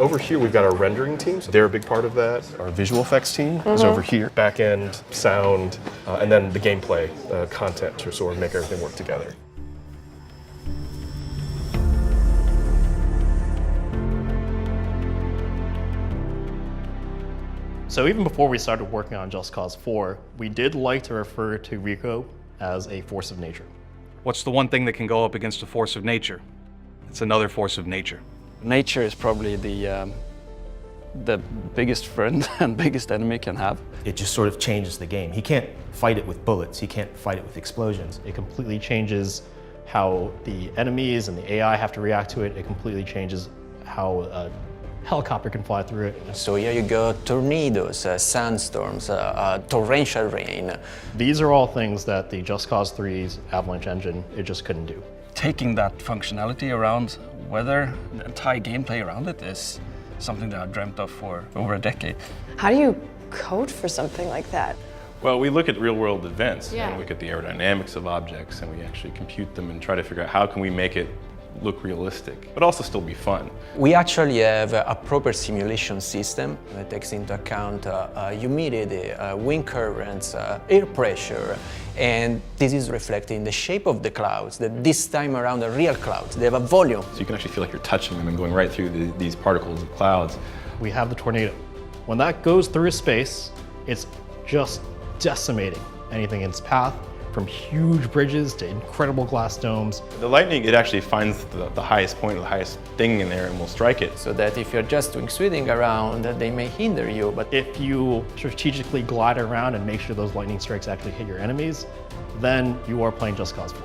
Over here, we've got our rendering team. So they're a big part of that. Our visual effects team is over here. Back end, sound, and then the gameplay content to sort of make everything work together. So even before we started working on Just Cause 4, we did like to refer to Rico as a force of nature. What's the one thing that can go up against a force of nature? It's another force of nature. Nature is probably the biggest friend and biggest enemy can have. It just sort of changes the game. He can't fight it with bullets. He can't fight it with explosions. It completely changes how the enemies and the AI have to react to it. It completely changes how a helicopter can fly through it. So here you go, tornadoes, sandstorms, torrential rain. These are all things that the Just Cause 3's Avalanche engine, it just couldn't do. Taking that functionality around weather, the entire gameplay around it is something that I've dreamt of for over a decade. How do you code for something like that? Well, we look at real-world events Yeah. and look at the aerodynamics of objects, and we actually compute them and try to figure out how can we make it look realistic, but also still be fun. We actually have a proper simulation system that takes into account humidity, wind currents, air pressure, and this is reflected in the shape of the clouds, that this time around are real clouds. They have a volume. So you can actually feel like you're touching them and going right through these particles of clouds. We have the tornado. When that goes through space, it's just decimating anything in its path, from huge bridges to incredible glass domes. The lightning, it actually finds the highest point or the highest thing in there and will strike it. So that if you're just doing swinging around, they may hinder you, but If you strategically glide around and make sure those lightning strikes actually hit your enemies, then you are playing Just Cause 4.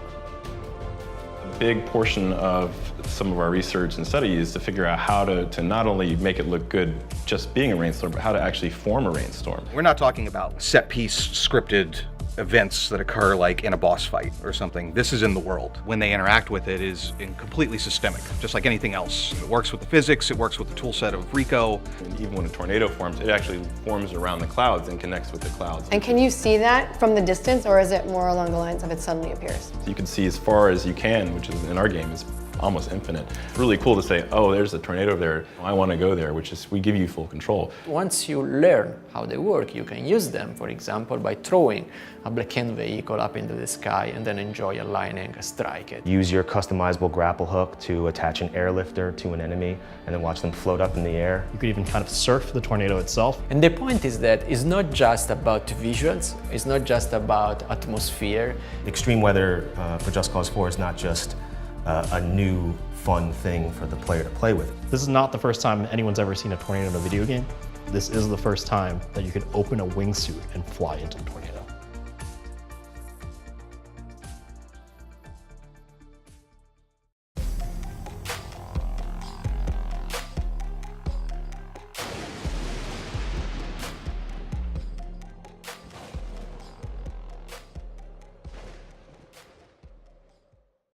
A big portion of some of our research and study is to figure out how to not only make it look good just being a rainstorm, but how to actually form a rainstorm. We're not talking about set-piece scripted events that occur like in a boss fight or something. This is in the world. When they interact with it is completely systemic, just like anything else. It works with the physics, it works with the tool set of Rico. And even when a tornado forms, it actually forms around the clouds and connects with the clouds. And can you see that from the distance, or is it more along the lines of it suddenly appears? You can see as far as you can, which is in our game is almost infinite. Really cool to say, oh, there's a tornado there, I want to go there, which is, we give you full control. once you learn how they work, you can use them, for example, by throwing a black-hand vehicle up into the sky and then enjoy a lightning strike it. Use your customizable grapple hook to attach an airlifter to an enemy and then watch them float up in the air. You could even kind of surf the tornado itself. And the point is that it's not just about visuals, it's not just about atmosphere. Extreme weather for Just Cause 4 is not just a new, fun thing for the player to play with. This is not the first time anyone's ever seen a tornado in a video game. This is the first time that you could open a wingsuit and fly into the tornado.